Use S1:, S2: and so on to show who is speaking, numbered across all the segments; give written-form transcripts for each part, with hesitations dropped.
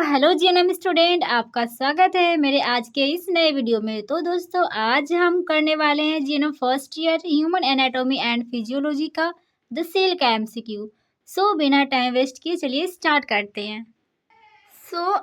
S1: Hello GNM student, आपका स्वागत है मेरे आज के इस नए वीडियो में। तो दोस्तों, आज हम करने वाले हैं GNM first year human anatomy and physiology का द सेल का एमसीक्यू। सो बिना टाइम वेस्ट किए चलिए स्टार्ट करते हैं।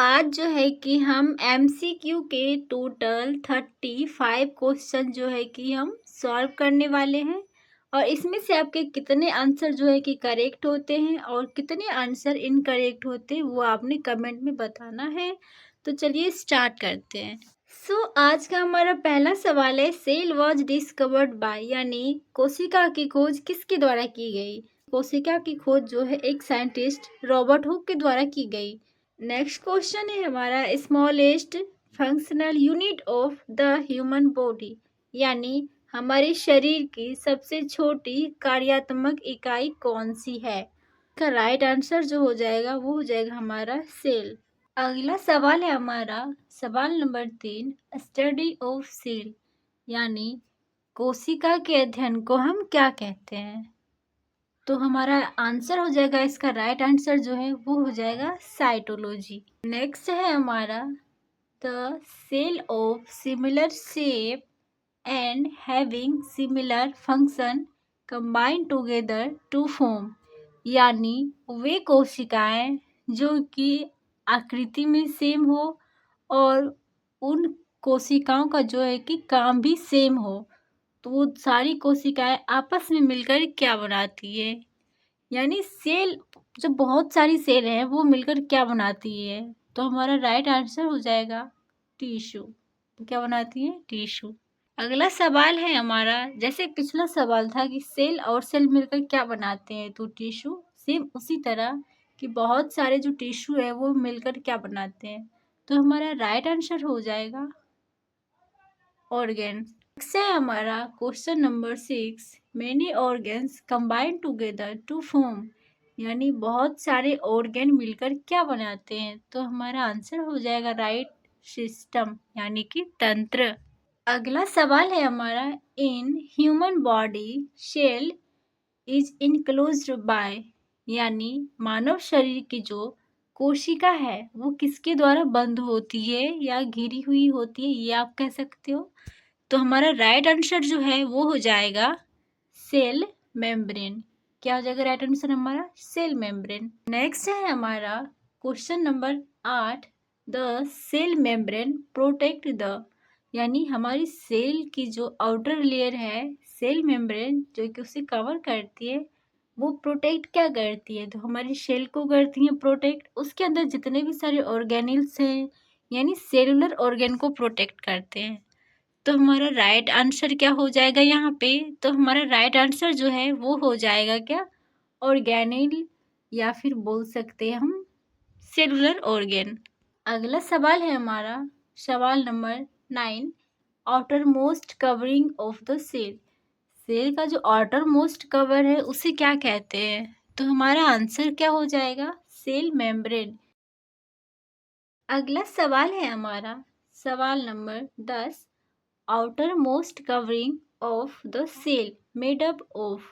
S1: आज जो है कि हम एमसीक्यू के टोटल 35 क्वेश्चन जो है कि हम सॉल्व करने वाले हैं, और इसमें से आपके कितने आंसर जो है कि करेक्ट होते हैं और कितने आंसर इनकरेक्ट होते हैं वो आपने कमेंट में बताना है। तो चलिए स्टार्ट करते हैं। आज का हमारा पहला सवाल है, सेल वॉज डिस्कवर्ड बाय, यानी कोशिका की खोज किसके द्वारा की गई। कोशिका की खोज जो है एक साइंटिस्ट रॉबर्ट हुक के द्वारा की गई। नेक्स्ट क्वेश्चन है हमारा, smallest functional unit of the human body, यानी हमारे शरीर की सबसे छोटी कार्यात्मक इकाई कौन सी है। का राइट आंसर जो हो जाएगा वो हो जाएगा हमारा सेल। अगला सवाल है हमारा सवाल नंबर 3, स्टडी ऑफ सेल, यानी कोशिका के अध्ययन को हम क्या कहते हैं। तो हमारा आंसर हो जाएगा, इसका राइट आंसर जो है वो हो जाएगा साइटोलॉजी। नेक्स्ट है हमारा the cell of similar shape and having similar function combine together to form, यानी वे कोशिकाएं जो कि आकृति में सेम हो और उन कोशिकाओं का जो है कि काम भी सेम हो, तो वो सारी कोशिकाएं आपस में मिलकर क्या बनाती है। यानी सेल, जो बहुत सारी सेल हैं वो मिलकर क्या बनाती है। तो हमारा राइट आंसर हो जाएगा टिश्यू। क्या बनाती है, टिश्यू। अगला सवाल है हमारा, जैसे पिछला सवाल था कि सेल और सेल मिलकर क्या बनाते हैं, तो टिश्यू, सेम उसी तरह कि बहुत सारे जो टिश्यू है वो मिलकर क्या बनाते हैं। तो हमारा राइट आंसर हो जाएगा ऑर्गन। नेक्स्ट है हमारा question number 6, many organs combine together to form, यानी बहुत सारे ऑर्गन मिलकर क्या बनाते हैं। तो हमारा आंसर हो जाएगा राइट, सिस्टम, यानी कि तंत्र। अगला सवाल है हमारा, in human body cell is enclosed by, यानी मानव शरीर की जो कोशिका है वो किसके द्वारा बंद होती है या घिरी हुई होती है, ये आप कह सकते हो। तो हमारा राइट आंसर जो है वो हो जाएगा सेल मेम्ब्रेन। क्या हो जाएगा राइट आंसर हमारा, सेल मेम्ब्रेन। नेक्स्ट है हमारा question number 8, the cell membrane protect the, यानी हमारी सेल की जो आउटर लेयर है सेल मेम्ब्रेन जो कि उसे कवर करती है, वो प्रोटेक्ट क्या करती है। तो हमारी सेल को करती है प्रोटेक्ट, उसके अंदर जितने भी सारे ऑर्गेनिल्स हैं यानी सेलुलर ऑर्गेन को प्रोटेक्ट करते हैं। तो हमारा राइट आंसर क्या हो जाएगा यहाँ पे, तो हमारा राइट आंसर जो है वो हो जाएगा क्या, ऑर्गेनिल, या फिर बोल सकते हैं हम सेलुलर ऑर्गेन। अगला सवाल है हमारा सवाल नंबर 9, outermost covering of the cell, cell का जो आउटर मोस्ट कवर है उसे क्या कहते हैं। तो हमारा आंसर क्या हो जाएगा, सेल मेम्ब्रेन। अगला सवाल है हमारा सवाल नंबर 10, outermost covering of the cell made up of,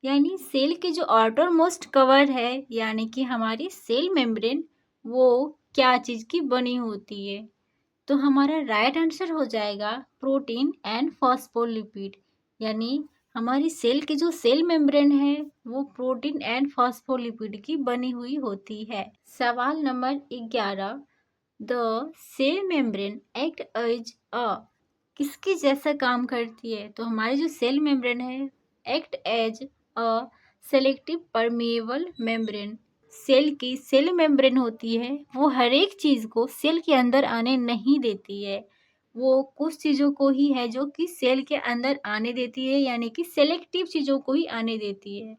S1: यानी सेल की जो आउटर मोस्ट कवर है यानी कि हमारी सेल मेम्ब्रेन, वो क्या चीज़ की बनी होती है। तो हमारा राइट आंसर हो जाएगा प्रोटीन एंड फॉस्फोलिपिड, यानी हमारी सेल की जो सेल मेम्ब्रेन है वो प्रोटीन एंड फॉस्फोलिपिड की बनी हुई होती है। सवाल नंबर 11, the cell membrane act as a, किसके जैसा काम करती है। तो हमारी जो सेल मेम्ब्रेन है act as a selective permeable membrane, cell की सेल मेम्ब्रेन होती है वो हर एक चीज़ को सेल के अंदर आने नहीं देती है, वो कुछ चीज़ों को ही है जो कि सेल के अंदर आने देती है, यानी कि सेलेक्टिव चीज़ों को ही आने देती है।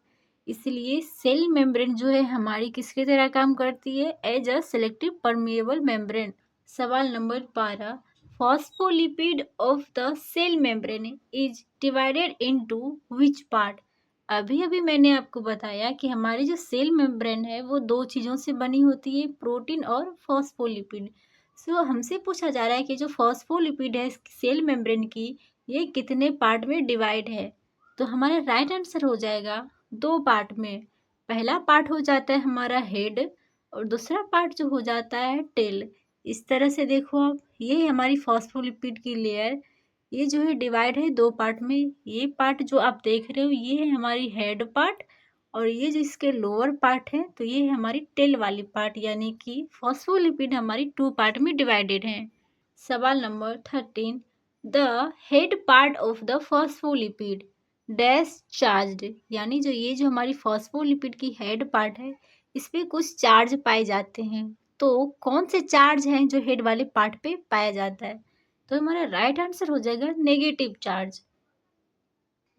S1: इसलिए सेल मेम्ब्रेन जो है हमारी किसकी तरह काम करती है, as a selective permeable membrane. सवाल नंबर 12, phospholipid of the cell membrane is divided into which part. अभी अभी मैंने आपको बताया कि हमारी जो सेल मेम्ब्रेन है वो दो चीज़ों से बनी होती है, प्रोटीन और फॉस्फोलिपिड। सो हमसे पूछा जा रहा है कि जो फॉस्फोलिपिड है सेल मेम्ब्रेन की, ये कितने पार्ट में डिवाइड है। तो हमारा राइट आंसर हो जाएगा दो पार्ट में। पहला पार्ट हो जाता है हमारा हेड और दूसरा पार्ट जो हो जाता है टेल। इस तरह से देखो आप, ये हमारी फॉस्फोलिपिड की लेयर, ये जो है डिवाइड है दो पार्ट में। ये पार्ट जो आप देख रहे हो ये है हमारी हेड पार्ट, और ये जो इसके लोअर पार्ट है तो ये है हमारी टेल वाली पार्ट, यानी कि फॉस्फोलिपिड हमारी टू पार्ट में डिवाइडेड है। सवाल number 13, the head part of the phospholipid dash charged, यानी जो हमारी फॉस्फोलिपिड की हेड पार्ट है इस पे कुछ चार्ज पाए जाते हैं। तो कौन से चार्ज हैं जो हेड वाले पार्ट पे पाया जाता है? तो हमारा राइट आंसर हो जाएगा negative charge.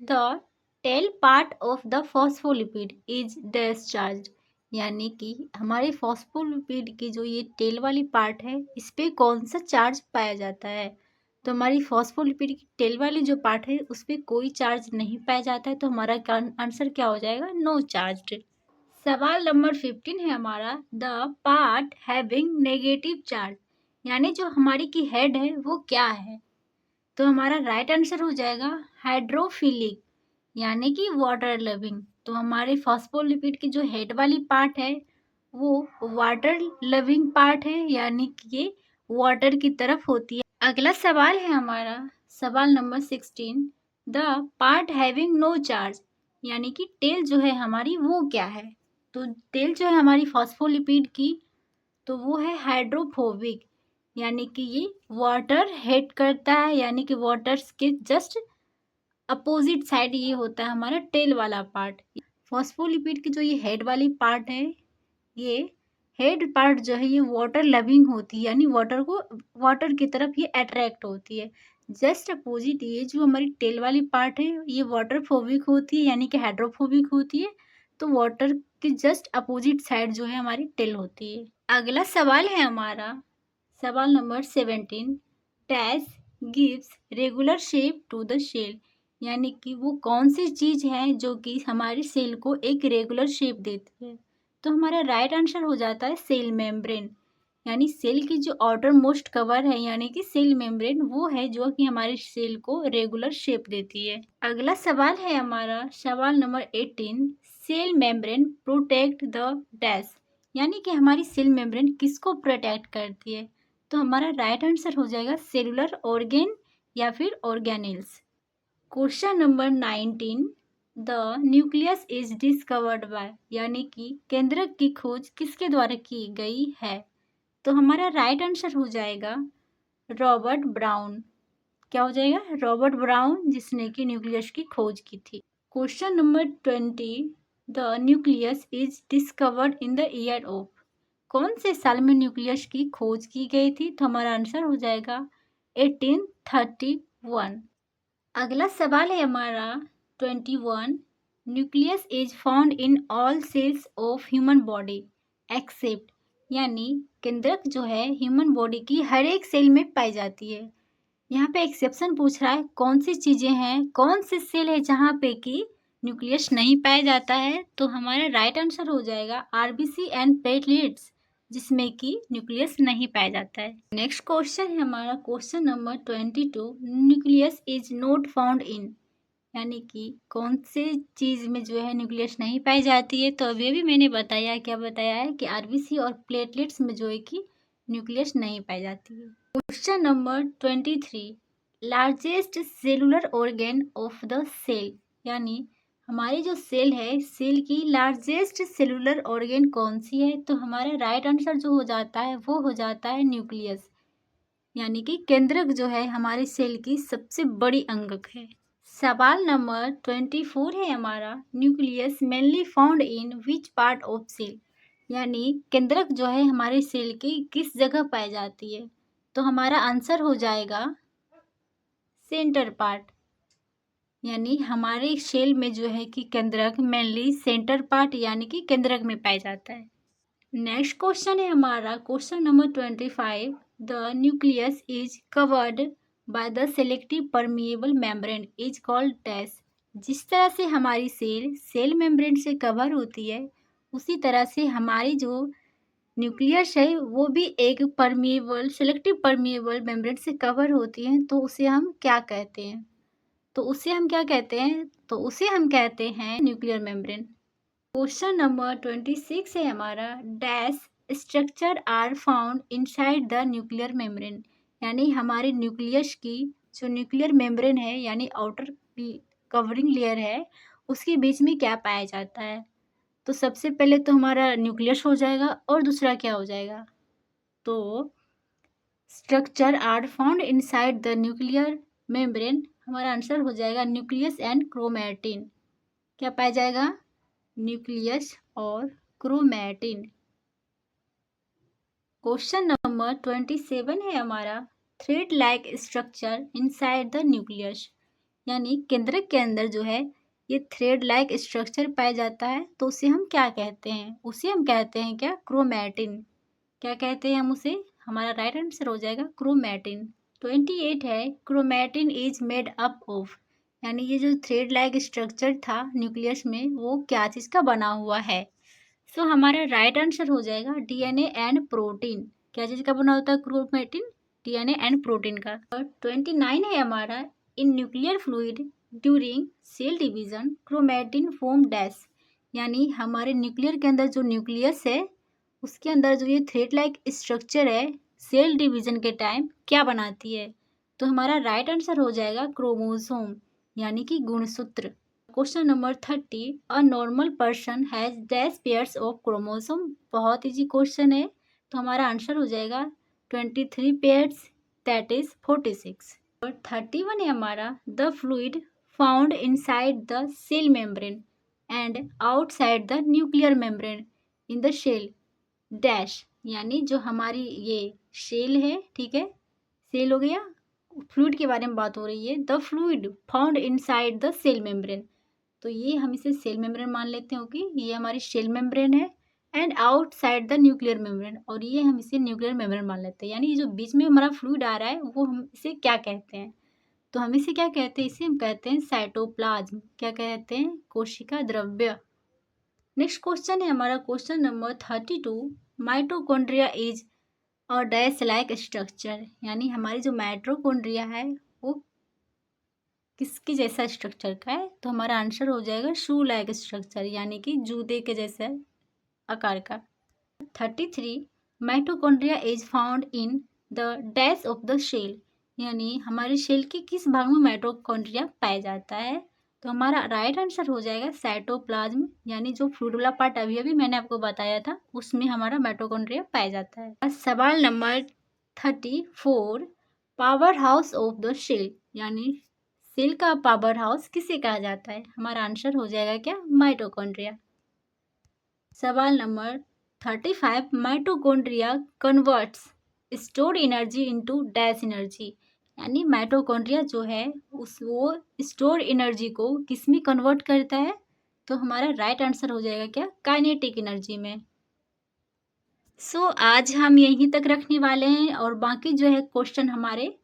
S1: The tail part of the phospholipid is dash charge, यानी कि हमारे फॉस्फोलिपिड की जो ये टेल वाली पार्ट है इस पे कौन सा चार्ज पाया जाता है? तो हमारी फॉस्फोलिपिड की टेल वाली जो पार्ट है उस पे कोई चार्ज नहीं पाया जाता है, तो हमारा आंसर क्या हो जाएगा? No charge. सवाल नंबर 15 है हमारा, the part having negative charge, यानी जो हमारी की हेड है वो क्या है? तो हमारा राइट आंसर हो जाएगा हाइड्रोफिलिक, यानी कि वाटर लविंग। तो हमारे फॉस्फोलिपिड की जो हेड वाली पार्ट है वो वाटर लविंग पार्ट है, यानी कि ये वाटर की तरफ होती है। अगला सवाल है हमारा सवाल नंबर 16, the part having no charge, यानी कि टेल जो है हमारी वो क्या है? तो टेल जो है हमारी फॉस्फोलिपिड की तो वो है हाइड्रोफोबिक, यानी कि ये वाटर हेड करता है, यानी कि वाटर के जस्ट अपोजिट साइड ये होता है हमारा टेल वाला पार्ट। फॉस्फोलिपिड की जो ये हेड वाली पार्ट है, ये हेड पार्ट जो है ये वाटर लविंग होती है, यानी वाटर की तरफ ये अट्रैक्ट होती है। जस्ट अपोजिट ये जो हमारी टेल वाली पार्ट है ये वाटर फोबिक होती है, यानी कि हाइड्रोफोबिक होती है। तो वाटर के जस्ट अपोजिट साइड जो है हमारी टेल होती है। अगला सवाल है हमारा सवाल नंबर 17, dash gives regular shape to the cell, यानी कि वो कौन सी चीज है जो कि हमारे सेल को एक रेगुलर शेप देती है? तो हमारा राइट आंसर हो जाता है सेल मेम्ब्रेन, यानी सेल की जो आउटर मोस्ट कवर है यानी कि सेल मेम्ब्रेन वो है जो कि हमारे सेल को रेगुलर शेप देती है। अगला सवाल है हमारा सवाल नंबर 18, cell membrane protect the dash, यानी कि हमारी सेल मेम्ब्रेन किसको प्रोटेक्ट करती है? तो हमारा राइट आंसर हो जाएगा सेलुलर ऑर्गेन या फिर organelles. Question number 19, the nucleus is discovered by, यानी कि केंद्रक की खोज किसके द्वारा की गई है? तो हमारा राइट आंसर हो जाएगा रॉबर्ट ब्राउन। क्या हो जाएगा? रॉबर्ट ब्राउन, जिसने कि न्यूक्लियस की खोज की थी। Question number 20, the nucleus is discovered in the year of, कौन से साल में न्यूक्लियस की खोज की गई थी? तो हमारा आंसर हो जाएगा 1831। अगला सवाल है हमारा 21, nucleus is found in all cells of human body except, यानी केंद्रक जो है ह्यूमन बॉडी की हर एक सेल में पाई जाती है। यहाँ पे एक्सेप्शन पूछ रहा है कौन सी चीजें हैं, कौन से सेल है जहाँ पे कि न्यूक्लियस नहीं पाया जाता है? तो हमारा राइट आंसर हो जाएगा आरबीसी एंड प्लेटलेट्स, जिसमें कि न्यूक्लियस नहीं पाया जाता है। नेक्स्ट क्वेश्चन है हमारा question number 22, nucleus is not found in, यानी कि कौन से चीज में जो है न्यूक्लियस नहीं पाई जाती है? तो अभी भी मैंने बताया, क्या बताया है कि आरबीसी और प्लेटलेट्स में जो है कि न्यूक्लियस नहीं पाई जाती है। Question number 23, largest cellular organ of the cell, यानी हमारी जो सेल है सेल की लार्जेस्ट सेलुलर ऑर्गेन कौन सी है? तो हमारा राइट आंसर जो हो जाता है वो हो जाता है न्यूक्लियस, यानी कि केंद्रक जो है हमारे सेल की सबसे बड़ी अंगक है। सवाल नंबर 24 है हमारा, nucleus mainly found in which part of cell, यानी केंद्रक जो है हमारे सेल की किस जगह पाई जाती है? तो हमारा आंसर हो जाएगा सेंटर पार्ट, यानी हमारे सेल में जो है कि केंद्रक मेनली सेंटर पार्ट यानी कि केंद्रक में पाया जाता है। नेक्स्ट क्वेश्चन है हमारा question number 25, the nucleus is covered by the selective permeable membrane is called dash, जिस तरह से हमारी सेल मेम्ब्रेन से कवर होती है उसी तरह से हमारी जो न्यूक्लियस है वो भी एक सेलेक्टिव परमिएबल मेम्ब्रेन से कवर होती है, तो उसे हम क्या कहते हैं? तो उसे हम क्या कहते हैं? तो उसे हम कहते हैं न्यूक्लियर मेम्ब्रेन। क्वेश्चन नंबर 26 है हमारा, dash structure are found inside the nuclear membrane, यानी हमारे न्यूक्लियस की जो न्यूक्लियर मेम्ब्रेन है यानी आउटर कवरिंग लेयर है उसके बीच में क्या पाया जाता है। तो सबसे पहले तो हमारा न्यूक्लियस हो जाएगा और दूसरा क्या हो जाएगा, तो structure are found inside the nuclear membrane, हमारा आंसर हो जाएगा न्यूक्लियस एंड क्रोमैटिन। क्या पाया जाएगा, न्यूक्लियस और क्रोमैटिन। क्वेश्चन नंबर 27 है हमारा, thread like structure inside the nucleus, यानी केंद्रक के अंदर जो है ये थ्रेड लाइक स्ट्रक्चर पाया जाता है तो उसे हम क्या कहते हैं, उसे हम कहते हैं क्या, क्रोमैटिन। क्या कहते हैं हम उसे, हमारा राइट आंसर हो जाएगा क्रोमैटिन। 28 है, chromatin is made up of, यानी ये जो थ्रेड लाइक स्ट्रक्चर था न्यूक्लियस में वो क्या चीज़ का बना हुआ है। सो हमारा राइट आंसर हो जाएगा डीएनए एंड प्रोटीन। क्या चीज़ का बना होता है क्रोमैटिन, डीएनए एंड प्रोटीन का। और 29 है हमारा, in nuclear fluid during cell division chromatin form dash, यानी हमारे न्यूक्लियर के अंदर जो न्यूक्लियस है उसके अंदर जो ये थ्रेड लाइक स्ट्रक्चर है सेल डिवीजन के टाइम क्या बनाती है, तो हमारा राइट आंसर हो जाएगा क्रोमोसोम, यानी कि गुणसूत्र। Question number 30, a normal person has dash pairs of chromosome, बहुत इजी क्वेश्चन है तो हमारा आंसर हो जाएगा 23 पेयर्स, दैट इज 46। और 31 है हमारा, the fluid found inside the cell membrane and outside the nuclear membrane in the cell dash, यानी जो हमारी ये शेल है, ठीक है, सेल हो गया, फ्लूइड के बारे में बात हो रही है, the fluid found inside the cell membrane, तो ये हम इसे सेल मेम्ब्रेन मान लेते हो कि ये हमारी सेल मेम्ब्रेन है, and outside the nuclear membrane, और ये हम इसे न्यूक्लियर मेम्ब्रेन मान लेते हैं, यानी ये जो बीच में हमारा फ्लूइड आ रहा है वो हम इसे क्या कहते हैं, तो हम इसे क्या कहते हैं, इसे हम कहते हैं साइटोप्लाज्म। क्या कहते हैं, कोशिका द्रव्य। नेक्स्ट क्वेश्चन है हमारा क्वेश्चन नंबर 32, माइटोकॉन्ड्रिया इज और डैश लाइक स्ट्रक्चर, यानी हमारी जो माइटोकॉन्ड्रिया है वो किसकी जैसा स्ट्रक्चर का है, तो हमारा आंसर हो जाएगा शू लाइक स्ट्रक्चर, यानी कि जूते के जैसा आकार का। 33, mitochondria is found in the dash of the cell, यानी हमारे शेल के किस भाग में माइटोकॉन्ड्रिया पाया जाता है, तो हमारा राइट आंसर हो जाएगा साइटोप्लाज्म, यानी जो फ्लूइड वाला पार्ट अभी अभी मैंने आपको बताया था उसमें हमारा माइटोकॉन्ड्रिया पाया जाता है। अब सवाल नंबर 34, powerhouse of the cell, यानी सेल का पावर हाउस किसे कहा जाता है, हमारा आंसर हो जाएगा क्या, माइटोकॉन्ड्रिया। सवाल number 35, mitochondria converts stored energy into dash energy, यानी माइटोकॉन्ड्रिया जो है उस वो स्टोर एनर्जी को किस में कन्वर्ट करता है, तो हमारा राइट आंसर हो जाएगा क्या, काइनेटिक एनर्जी में। सो आज हम यहीं तक रखने वाले हैं, और बाकी जो है क्वेश्चन हमारे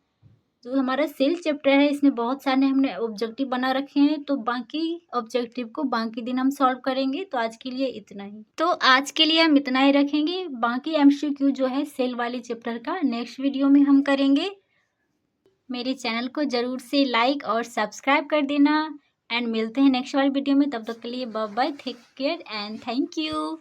S1: जो हमारा सेल चैप्टर है इसमें बहुत सारे हमने ऑब्जेक्टिव बना रखे हैं, तो बाकी ऑब्जेक्टिव को बाकी दिन हम सॉल्व करेंगे। तो आज के लिए इतना ही, तो आज के लिए हम इतना ही रखेंगे, बाकी एमसीक्यू जो है सेल वाली चैप्टर का नेक्स्ट वीडियो में हम करेंगे। मेरे चैनल को ज़रूर से लाइक और सब्सक्राइब कर देना, एंड मिलते हैं नेक्स्ट वाली वीडियो में, तब तक के लिए bye bye, take care and thank you.